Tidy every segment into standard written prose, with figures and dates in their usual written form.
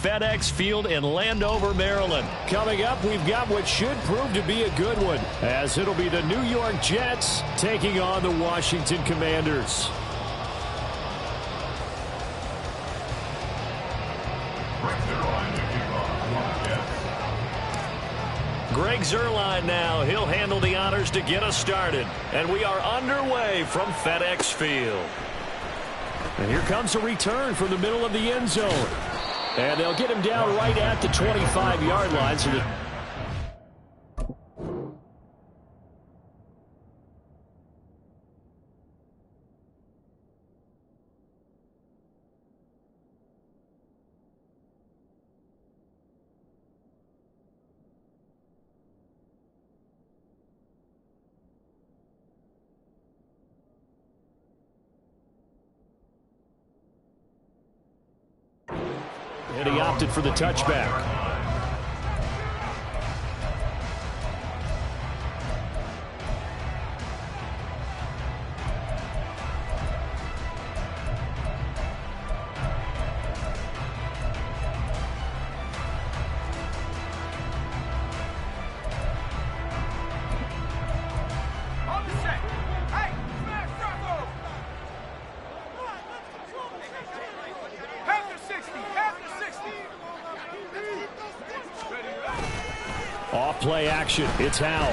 FedEx Field in Landover, Maryland. Coming up, we've got what should prove to be a good one, as it'll be the New York Jets taking on the Washington Commanders. Greg Zuerlein now. He'll handle the honors to get us started. And we are underway from FedEx Field. And here comes a return from the middle of the end zone. And they'll get him down right at the 25-yard line. So and he opted for the touchback. Off-play action. It's Howell.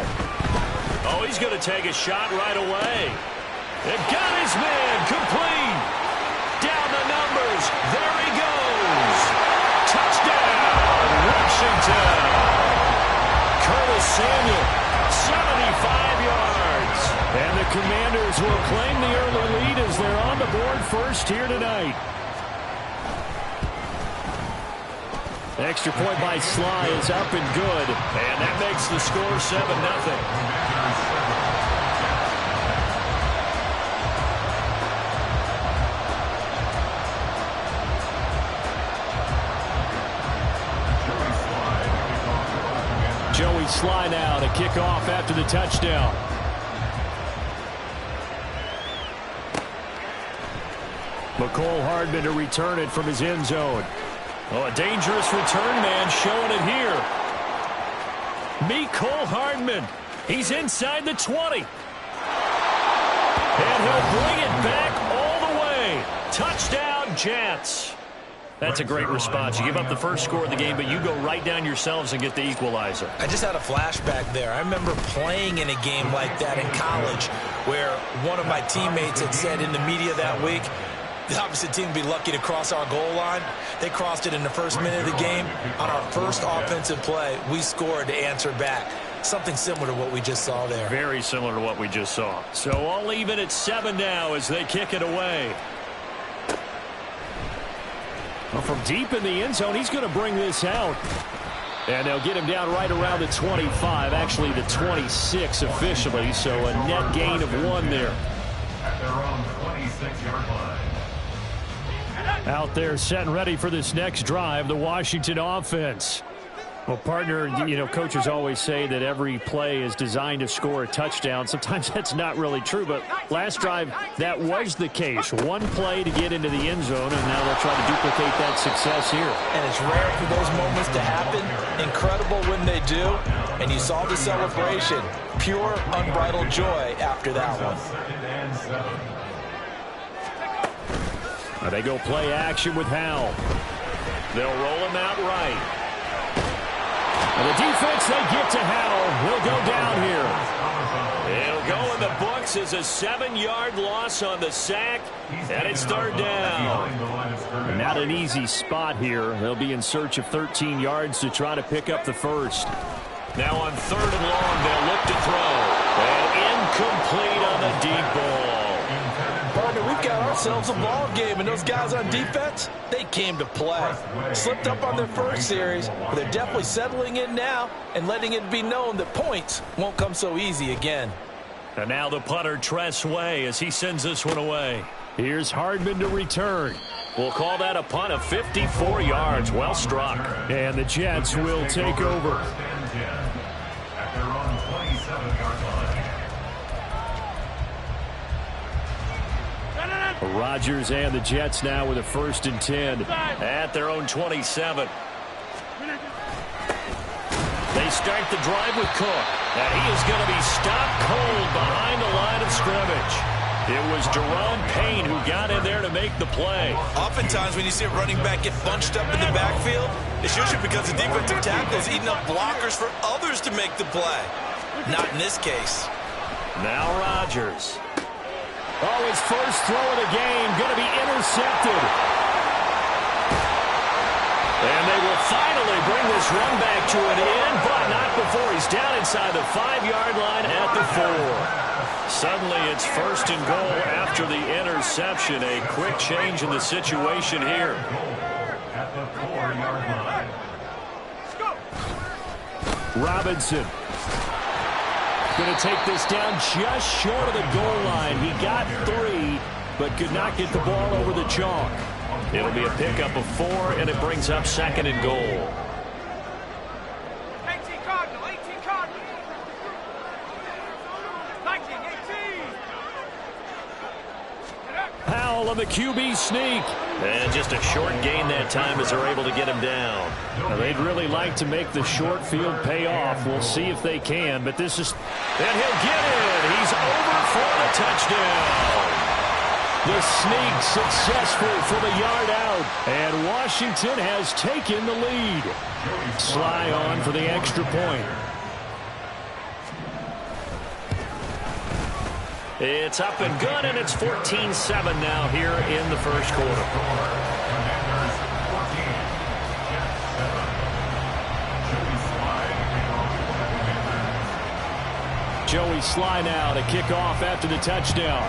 Oh, he's going to take a shot right away. They've got his man complete. Down the numbers. There he goes. Touchdown, Washington. Curtis Samuel, 75 yards. And the Commanders will claim the early lead as they're on the board first here tonight. Extra point by Sly is up and good. And that makes the score 7-0. Joey Sly now to kick off after the touchdown. Mecole Hardman to return it from his end zone. Oh, a dangerous return man showing it here. Mecole Hardman. He's inside the 20. And he'll bring it back all the way. Touchdown, Jets. That's a great response. You give up the first score of the game, but you go right down yourselves and get the equalizer. I just had a flashback there. I remember playing in a game like that in college where one of my teammates had said in the media that week, the opposite team would be lucky to cross our goal line. They crossed it in the first minute of the game. On our first offensive play, we scored to answer back. Something similar to what we just saw there. Very similar to what we just saw. So all even at 7 now as they kick it away. Well, from deep in the end zone, he's going to bring this out. And they'll get him down right around the 25, actually the 26 officially, so a net gain of 1 there. At their own 26-yard line. Out there set and ready for this next drive, the Washington offense. Well, partner, you know, coaches always say that every play is designed to score a touchdown. Sometimes that's not really true, but last drive, that was the case. One play to get into the end zone, and now they'll try to duplicate that success here. And it's rare for those moments to happen. Incredible when they do. And you saw the celebration. Pure, unbridled joy after that one. Now they go play action with Howell. They'll roll him out right. And the defense, they get to Howell. He'll go down here. It'll go in the books as a 7-yard loss on the sack, and it's third down. Not an easy spot here. They'll be in search of 13 yards to try to pick up the first. Now on 3rd and long, they'll look to throw. And incomplete on the deep ball. Partner, we've got ourselves a ball game, and those guys on defense, they came to play. Slipped up on their first series, but they're definitely settling in now and letting it be known that points won't come so easy again. And now the punter, Tress Way, as he sends this one away. Here's Hardman to return. We'll call that a punt of 54 yards. Well struck. And the Jets will take over. At their own 27-yard line. Rodgers and the Jets now with a 1st and 10 at their own 27. They start the drive with Cook, and he is going to be stopped cold behind the line of scrimmage. It was Daron Payne who got in there to make the play. Oftentimes when you see a running back get bunched up in the backfield, it's usually because the defensive tackle is eating up blockers for others to make the play. Not in this case. Now Rodgers. Oh, his first throw of the game going to be intercepted. And they will finally bring this run back to an end, but not before he's down inside the 5-yard line at the 4. Suddenly it's 1st and goal after the interception. A quick change in the situation here. At the 4-yard line. Robinson. Going to take this down just short of the goal line. He got 3, but could not get the ball over the chalk. It'll be a pickup of 4, and it brings up 2nd and goal. 18 Cardinal, 18 Cardinal. 19, 18. Powell on the QB sneak. And just a short gain that time as they're able to get him down. Now, they'd really like to make the short field pay off. We'll see if they can, but this is... And he'll get it. He's over for the touchdown. The sneak successful for the yard out. And Washington has taken the lead. Sly on for the extra point. It's up and good, and it's 14-7 now here in the first quarter. Joey Sly now to kick off after the touchdown.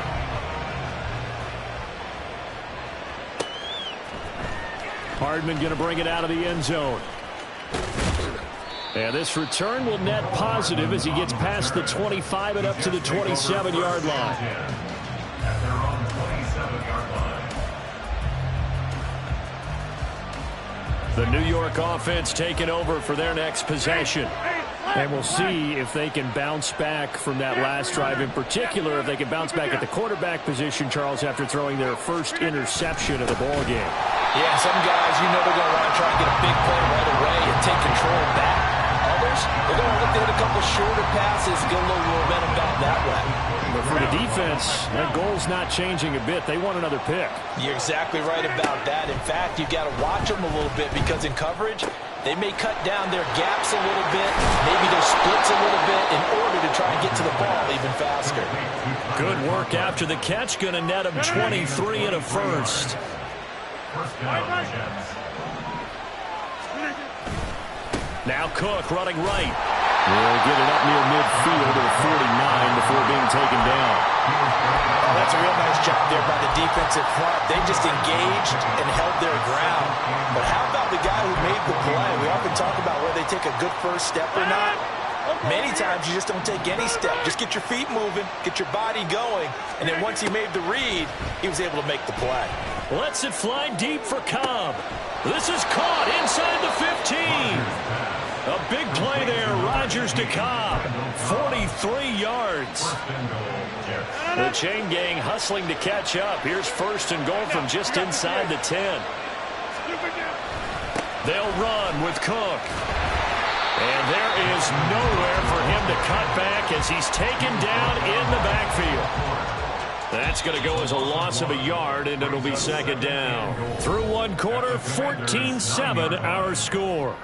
Hardman going to bring it out of the end zone. And this return will net positive as he gets past the 25 and up to the 27-yard line. At their own 27-yard line. The New York offense taking over for their next possession. And we'll see if they can bounce back from that last drive, in particular if they can bounce back at the quarterback position, Charles, after throwing their first interception of the ball game. Yeah, some guys, you know they're going to want to try and get a big play right away and take control back. Others, they're going to look to hit a couple shorter passes, get a little momentum back that way. But for the defense, that goal's not changing a bit. They want another pick. You're exactly right about that. In fact, you've got to watch them a little bit because in coverage, they may cut down their gaps a little bit, maybe their splits a little bit in order to try and get to the ball even faster. Good work after the catch. Going to net them 23 and a first. First down, Jets. Now Cook running right. Will get it up near midfield to the 49 before being taken down. Oh, that's a real nice job there by the defensive front. They just engaged and held their ground. But how about the guy who made the play? We often talk about whether they take a good first step or not. Many times you just don't take any step. Just get your feet moving, get your body going, and then once he made the read, he was able to make the play. Lets it fly deep for Cobb. This is caught inside the 15. A big play there, Rodgers to Cobb. 43 yards. The chain gang hustling to catch up. Here's 1st and goal from just inside the 10. They'll run with Cook. And there is nowhere for him to cut back as he's taken down in the backfield. That's going to go as a loss of a yard, and it'll be 2nd down. Through one quarter, 14-7 our score.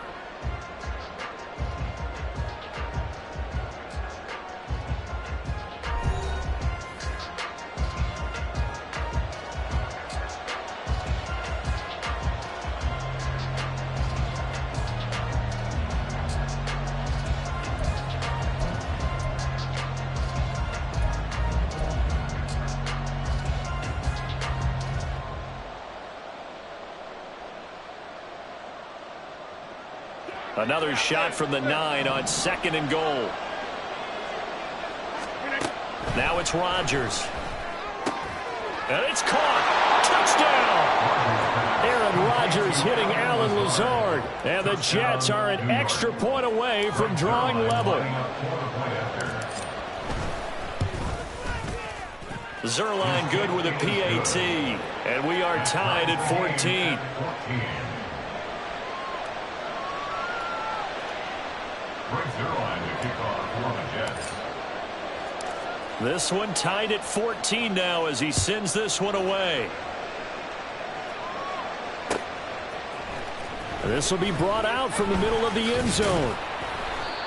Another shot from the 9 on 2nd and goal. Now it's Rodgers. And it's caught. Touchdown! Aaron Rodgers hitting Allen Lazard. And the Jets are an extra point away from drawing level. Zuerlein good with a PAT. And we are tied at 14. Greg Zuerlein to kick off for the Jets. This one tied at 14 now as he sends this one away. This will be brought out from the middle of the end zone.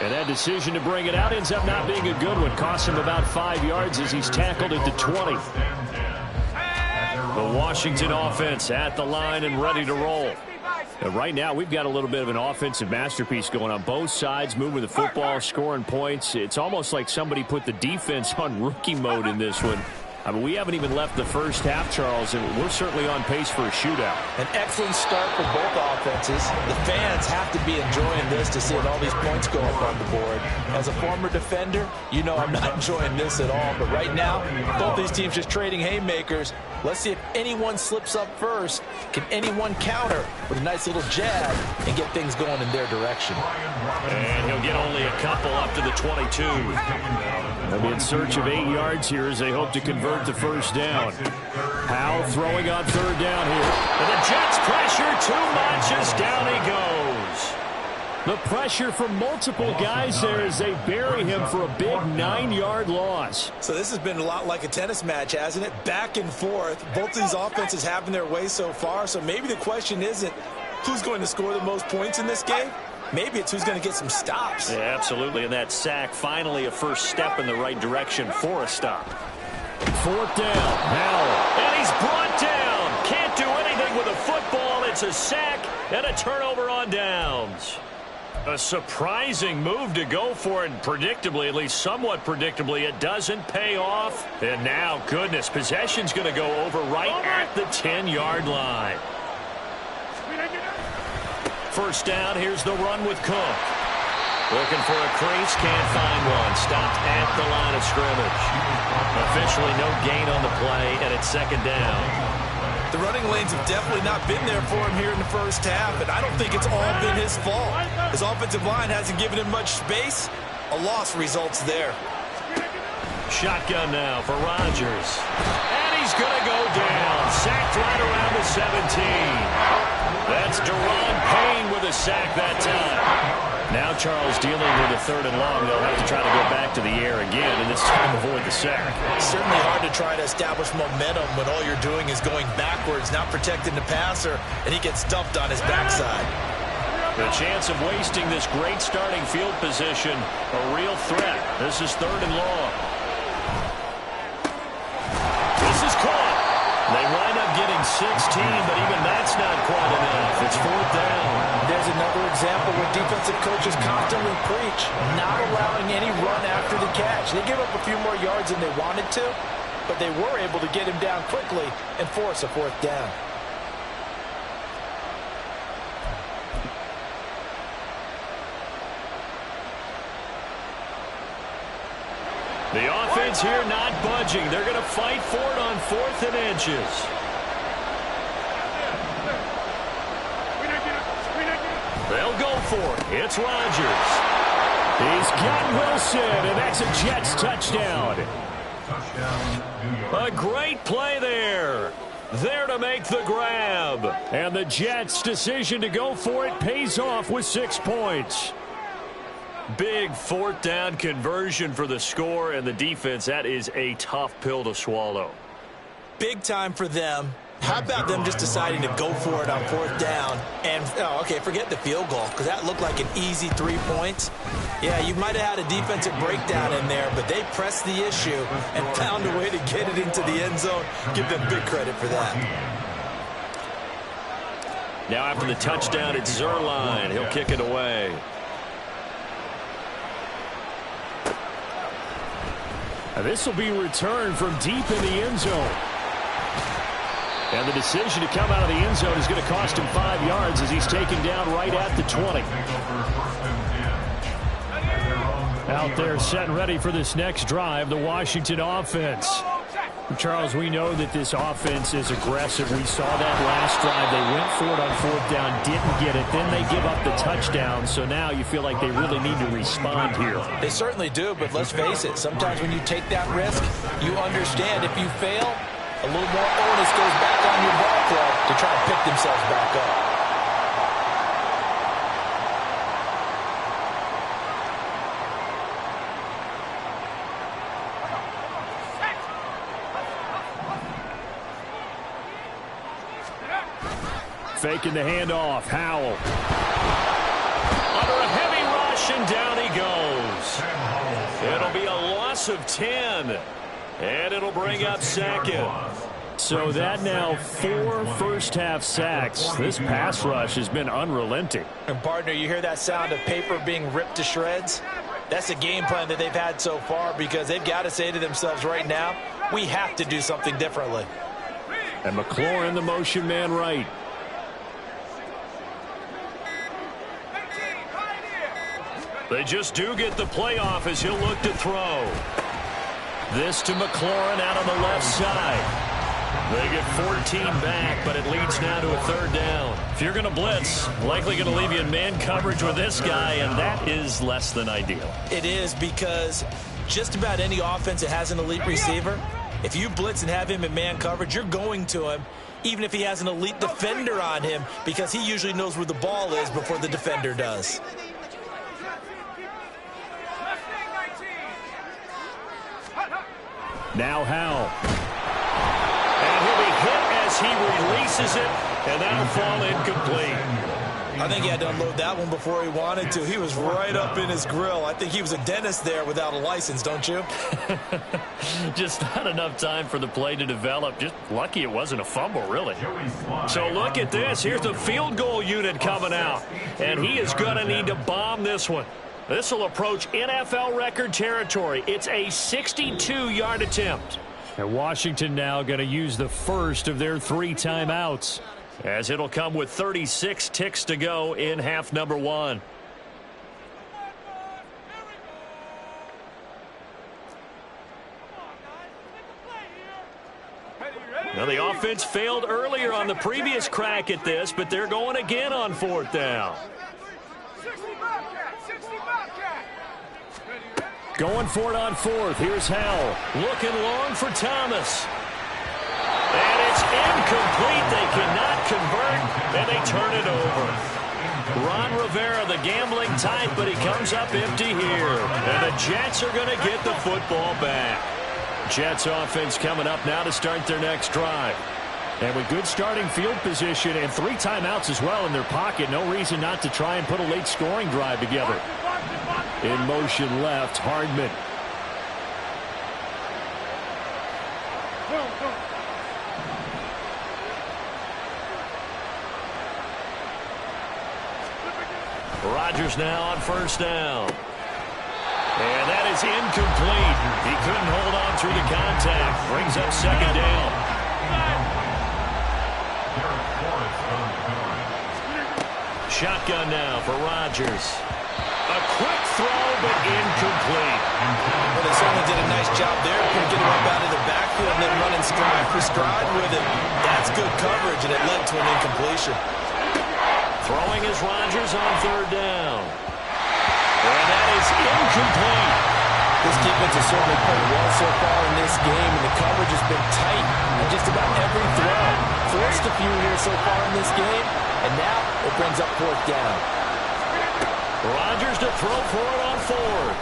And that decision to bring it out ends up not being a good one. Costs him about 5 yards as he's tackled at the 20. The Washington offense at the line and ready to roll. And right now, we've got a little bit of an offensive masterpiece going on. Both sides moving the football, scoring points. It's almost like somebody put the defense on rookie mode in this one. I mean, we haven't even left the first half, Charles, and we're certainly on pace for a shootout. An excellent start for both offenses. The fans have to be enjoying this to see all these points go up on the board. As a former defender, you know I'm not enjoying this at all. But right now, both these teams just trading haymakers. Let's see if anyone slips up first. Can anyone counter with a nice little jab and get things going in their direction? And he'll get only a couple up to the 22. They'll be in search of 8 yards here as they hope to convert the first down. Howe throwing on third down here. And the Jets pressure too much as down he goes. The pressure from multiple guys there as they bury him for a big 9-yard loss. So this has been a lot like a tennis match, hasn't it? Back and forth. Both these offenses having their way so far. So maybe the question isn't who's going to score the most points in this game. Maybe it's who's going to get some stops. Yeah, absolutely. And that sack, finally a first step in the right direction for a stop. Fourth down. Howell. And he's brought down. Can't do anything with a football. It's a sack and a turnover on downs. A surprising move to go for it, and predictably, at least somewhat predictably, it doesn't pay off. And now, goodness, possession's going to go over right at the 10-yard line. First down, here's the run with Cook. Looking for a crease, can't find one. Stopped at the line of scrimmage. Officially no gain on the play, and it's second down. The running lanes have definitely not been there for him here in the first half, and I don't think it's all been his fault. His offensive line hasn't given him much space. A loss results there. Shotgun now for Rodgers. And he's going to go down. Sacked right around the 17. That's Daron Payne with a sack that time. Now Charles dealing with a third and long. They'll have to try to go back to the air again, and this time avoid the sack. It's certainly hard to try to establish momentum when all you're doing is going backwards, not protecting the passer, and he gets dumped on his backside. The chance of wasting this great starting field position, a real threat. This is third and long. This is caught. They wind up getting 16, but even that's not quite enough. It's fourth down. There's another example where defensive coaches constantly preach, not allowing any run after the catch. They give up a few more yards than they wanted to, but they were able to get him down quickly and force a fourth down. The offense here not budging. They're going to fight for it on 4th and inches. They'll go for it. It's Rodgers. He's got Wilson, and that's a Jets touchdown. A great play there. There to make the grab. And the Jets' decision to go for it pays off with 6 points. Big fourth down conversion for the score, and the defense, that is a tough pill to swallow. Big time for them. How about them just deciding to go for it on fourth down? And, okay, forget the field goal, because that looked like an easy 3 points. Yeah, you might have had a defensive breakdown in there, but they pressed the issue and found a way to get it into the end zone. Give them big credit for that. Now after the touchdown, it's Zuerlein. He'll kick it away. This will be returned from deep in the end zone. And the decision to come out of the end zone is going to cost him 5 yards as he's taken down right at the 20. Out there set and ready for this next drive, the Washington offense. Charles, we know that this offense is aggressive. We saw that last drive. They went for it on 4th down, didn't get it. Then they give up the touchdown. So now you feel like they really need to respond here. They certainly do, but let's face it. Sometimes when you take that risk, you understand if you fail, a little more onus goes back on your ball club to try and pick themselves back up. Faking the handoff. Howell. Under a heavy rush, and down he goes. It'll be a loss of 10. And it'll bring up 2nd. So that now 4 first-half sacks. This pass rush has been unrelenting. And, partner, you hear that sound of paper being ripped to shreds? That's a game plan that they've had so far because they've got to say to themselves right now, we have to do something differently. And McLaurin, the motion man right. They just do get the playoff as he'll look to throw. This to McLaurin out on the left side. They get 14 back, but it leads now to a 3rd down. If you're going to blitz, likely going to leave you in man coverage with this guy, and that is less than ideal. It is because just about any offense that has an elite receiver, if you blitz and have him in man coverage, you're going to him, even if he has an elite defender on him, because he usually knows where the ball is before the defender does. Now Howell. And he'll be hit as he releases it, and that'll fall incomplete. I think he had to unload that one before he wanted to. He was right up in his grill. I think he was a dentist there without a license, don't you? Just not enough time for the play to develop. Just lucky it wasn't a fumble, really. So look at this. Here's the field goal unit coming out, and he is going to need to bomb this one. This will approach NFL record territory. It's a 62-yard attempt. And Washington now going to use the first of their 3 timeouts, as it'll come with 36 ticks to go in half number 1. Now, the offense failed earlier on the previous crack at this, but they're going again on 4th down. Going for it on 4th. Here's Howell. Looking long for Thomas. And it's incomplete. They cannot convert, and they turn it over. Ron Rivera, the gambling type, but he comes up empty here. And the Jets are going to get the football back. Jets offense coming up now to start their next drive. And with good starting field position and 3 timeouts as well in their pocket, no reason not to try and put a late scoring drive together. In motion left, Hardman. Rodgers now on 1st down. And that is incomplete. He couldn't hold on through the contact. Brings up 2nd down. Shotgun now for Rodgers. A quick throw, but incomplete. Well, they certainly did a nice job there. Couldn't get him up out of the backfield and then running stride for stride with it. That's good coverage, and it led to an incompletion. Throwing is Rodgers on 3rd down. And that is incomplete. This defense has certainly played well so far in this game, and the coverage has been tight on just about every throw. Forced a few here so far in this game, and now it brings up 4th down. Rodgers to throw for it on 4th.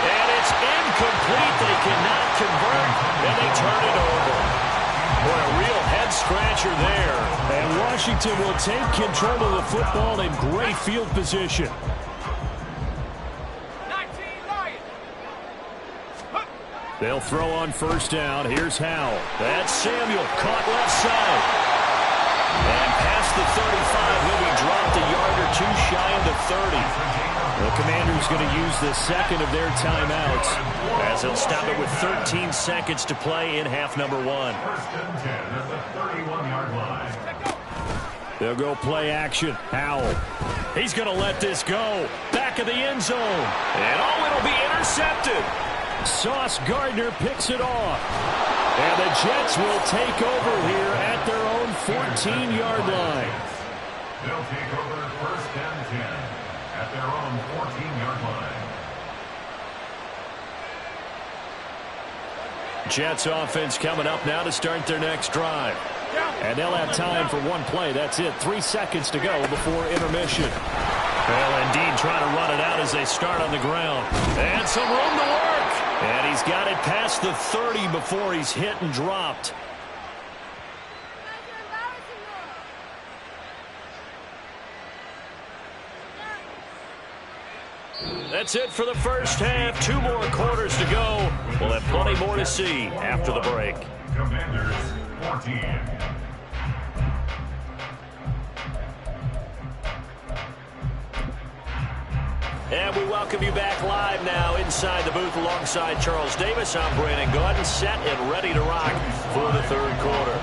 And it's incomplete. They cannot convert, and they turn it over. Boy, a real head-scratcher there. And Washington will take control of the football in great field position. They'll throw on 1st down. Here's Howell. That's Samuel, caught left side. And past the 35, he'll be dropped a yard or 2 shy of the 30. The Commanders going to use the 2nd of their timeouts, as he'll stop it with 13 seconds to play in half number 1. 1st and 10 at the 31-yard line. They'll go play action. Howell. He's going to let this go. Back of the end zone. And it'll be intercepted. Sauce Gardner picks it off. And the Jets will take over here at their own 14-yard line. They'll take over 1st and 10 at their own 14-yard line. Jets offense coming up now to start their next drive. And they'll have time for one play. That's it. 3 seconds to go before intermission. Well, indeed, trying to run it out as they start on the ground. And some room to work. And he's got it past the 30 before he's hit and dropped. That's it for the first half. 2 more quarters to go. We'll have plenty more to see after the break. Commanders 14. And we welcome you back live now inside the booth alongside Charles Davis. I'm Brandon Gaudin, set and ready to rock for the third quarter.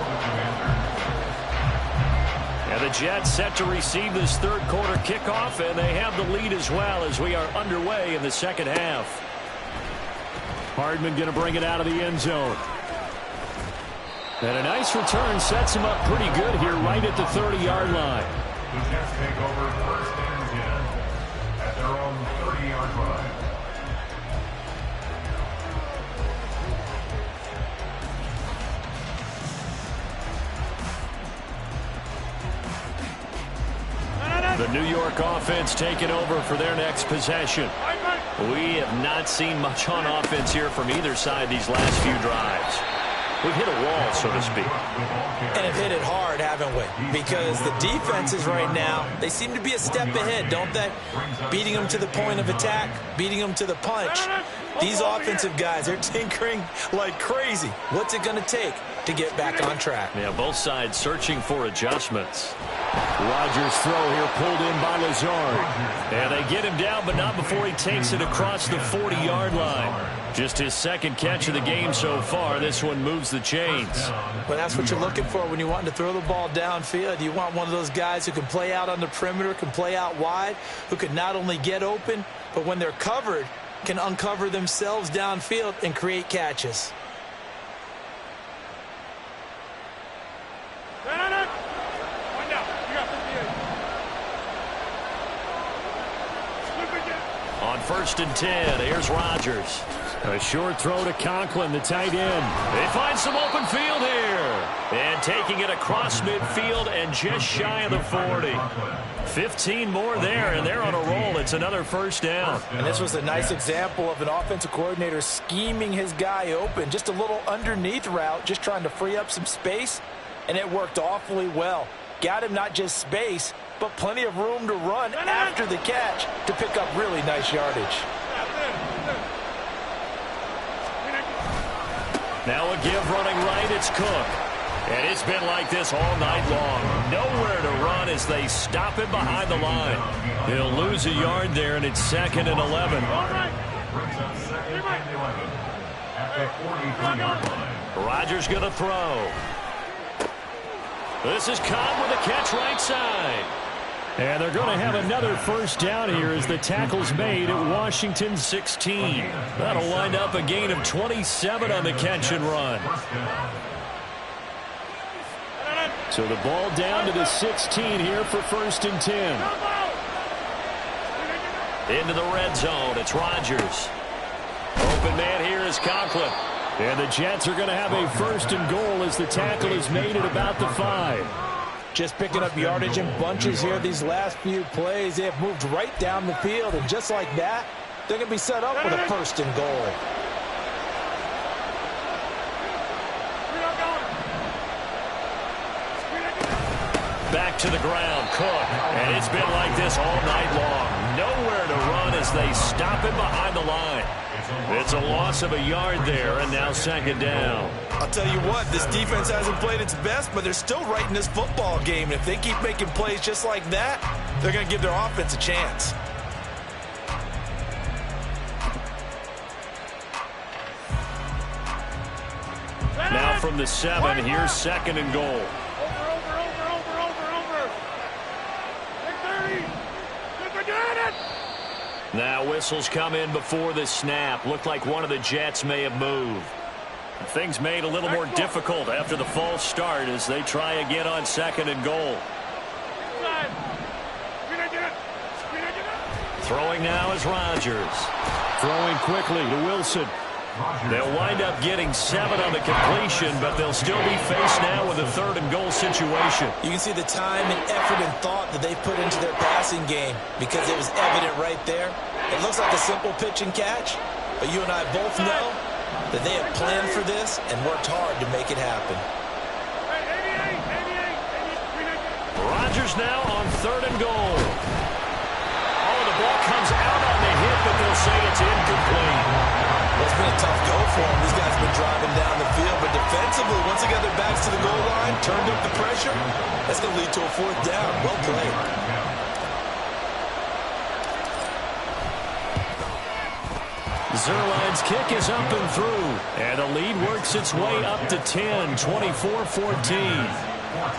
And the Jets set to receive this third quarter kickoff, and they have the lead as well as we are underway in the second half. Hardman going to bring it out of the end zone. And a nice return sets him up pretty good here right at the 30-yard line. The Jets take over 1st and 10 at their own 30-yard line. The New York offense taking over for their next possession. We have not seen much on offense here from either side these last few drives. We've hit a wall, so to speak. And have hit it hard, haven't we? Because the defenses right now, they seem to be a step ahead, don't they? Beating them to the point of attack, beating them to the punch. These offensive guys, they're tinkering like crazy. What's it going to take to get back on track? Yeah, both sides searching for adjustments. Rodgers' throw here pulled in by Lazard. And they get him down, but not before he takes it across the 40-yard line. Just his second catch of the game so far. This one moves the chains. Well, that's what you're looking for when you want to throw the ball downfield. You want one of those guys who can play out on the perimeter, can play out wide, who can not only get open, but when they're covered, can uncover themselves downfield and create catches. On 1st and 10, here's Rodgers. A short throw to Conklin, the tight end. They find some open field here. And taking it across midfield and just shy of the 40. 15 more there, and they're on a roll. It's another first down. And this was a nice example of an offensive coordinator scheming his guy open. Just a little underneath route, just trying to free up some space, and it worked awfully well. Got him not just space, but plenty of room to run after the catch to pick up really nice yardage. Now a give running right, it's Cook. And it's been like this all night long. Nowhere to run as they stop him behind the line. He'll lose a yard there, and it's 2nd and 11. Rodgers going to throw. This is Cobb with a catch right side. And they're going to have another first down here as the tackle's made at Washington 16. That'll wind up a gain of 27 on the catch and run. So the ball down to the 16 here for 1st and 10. Into the red zone, it's Rodgers. Open man here is Conklin. And the Jets are going to have a 1st and goal as the tackle is made at about the 5. Just picking up yardage in bunches here these last few plays. They have moved right down the field, and just like that, they're going to be set up with a 1st and goal. Back to the ground, Cook. And it's been like this all night long. Nowhere to run as they stop him behind the line. It's a loss of a yard there, and now 2nd down. I'll tell you what, this defense hasn't played its best, but they're still right in this football game. And if they keep making plays just like that, they're going to give their offense a chance. Now from the 7, here's 2nd and goal. Now whistles come in before the snap. Looked like one of the Jets may have moved. Things made a little more difficult after the false start as they try again on 2nd and goal. Throwing now is Rodgers. Throwing quickly to Wilson. They'll wind up getting 7 on the completion, but they'll still be faced now with a 3rd and goal situation. You can see the time and effort and thought that they put into their passing game because it was evident right there. It looks like a simple pitch and catch, but you and I both know that they have planned for this and worked hard to make it happen. Rodgers now on 3rd and goal. Oh, the ball comes out on the hit, but they'll say it's incomplete. Well, it's been a tough go for them. These guys have been driving down the field, but defensively, once they got their backs to the goal line, turned up the pressure, that's going to lead to a 4th down. Well played. Zuerlein's kick is up and through, and the lead works its way up to 10, 24-14.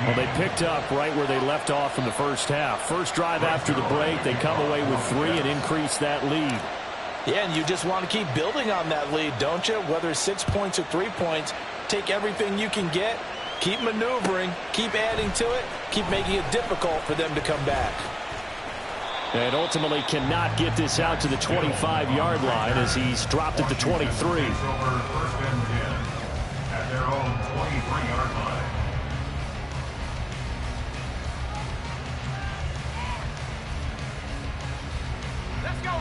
Well, they picked up right where they left off in the first half. First drive after the break, they come away with 3 and increase that lead. Yeah, and you just want to keep building on that lead, don't you? Whether it's 6 points or 3 points, take everything you can get, keep maneuvering, keep adding to it, keep making it difficult for them to come back. And ultimately cannot get this out to the 25-yard line as he's dropped at the 23. At their own 23-yard line.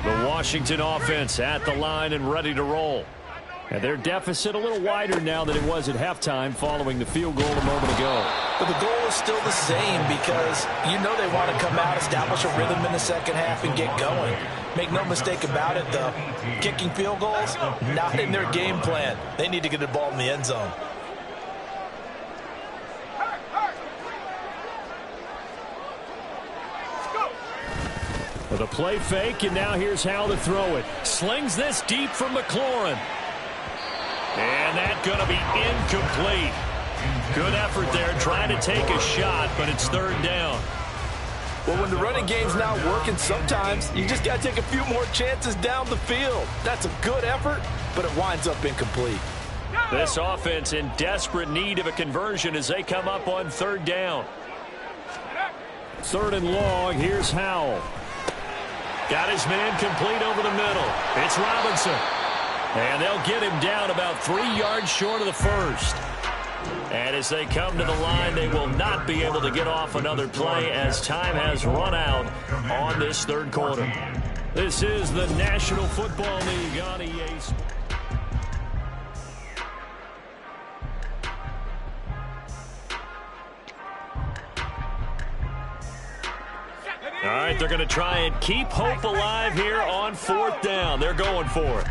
The Washington offense at the line and ready to roll. And their deficit a little wider now than it was at halftime following the field goal a moment ago. But the goal is still the same because you know they want to come out, establish a rhythm in the second half, and get going. Make no mistake about it, though. Kicking field goals, not in their game plan. They need to get the ball in the end zone. With a play fake, and now here's how to throw it. Slings this deep from McLaurin. And that's going to be incomplete. Good effort there trying to take a shot, but it's 3rd down. Well, when the running game's not working, sometimes you just got to take a few more chances down the field. That's a good effort, but it winds up incomplete. This offense in desperate need of a conversion as they come up on 3rd down. 3rd and long, here's Howell. Got his man complete over the middle. It's Robinson. And they'll get him down about 3 yards short of the first. And as they come to the line, they will not be able to get off another play as time has run out on this 3rd quarter. This is the National Football League on EA Sports. All right, they're going to try and keep hope alive here on 4th down. They're going for it.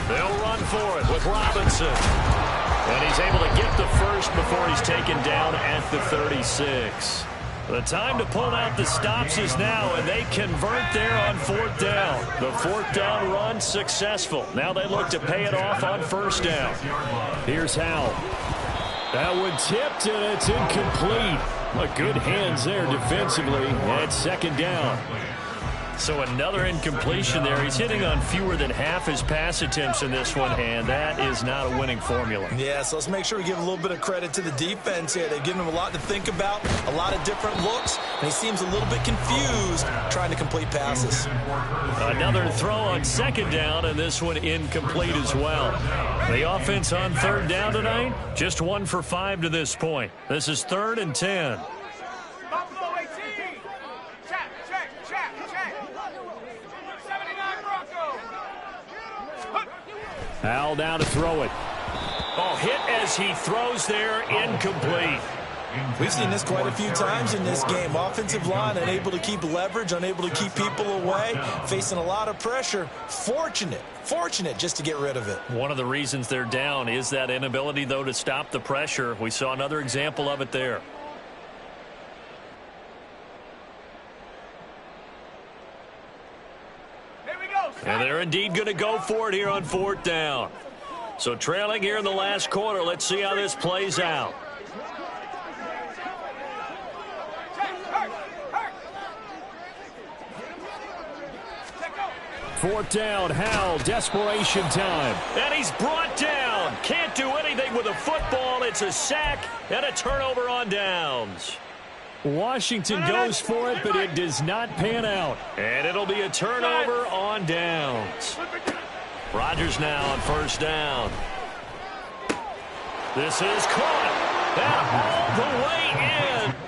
They'll run for it with Robinson. And he's able to get the first before he's taken down at the 36. The time to pull out the stops is now, and they convert there on 4th down. The 4th down run successful. Now they look to pay it off on 1st down. Here's Howell. That one tipped, and it's incomplete. Good hands there defensively at 2nd down. So another incompletion there. He's hitting on fewer than half his pass attempts in this one, and that is not a winning formula. Yeah, so let's make sure we give a little bit of credit to the defense here. They've given him a lot to think about, a lot of different looks, and he seems a little bit confused trying to complete passes. Another throw on 2nd down, and this one incomplete as well. The offense on 3rd down tonight, just 1 for 5 to this point. This is 3rd and 10. Buffalo 18. Check. 79 Broncos. Howell down to throw it. Oh, hit as he throws there, incomplete. We've seen this quite a few times in this game. Offensive line unable to keep leverage, unable to keep people away, facing a lot of pressure. Fortunate just to get rid of it. One of the reasons they're down is that inability, though, to stop the pressure. We saw another example of it there. Here we go. And they're indeed going to go for it here on 4th down. So trailing here in the last quarter, let's see how this plays out. 4th down. Howell, desperation time. And he's brought down. Can't do anything with a football. It's a sack and a turnover on downs. Washington goes for it, but it does not pan out. And it'll be a turnover on downs. Rodgers now on 1st down. This is caught. And all the way in.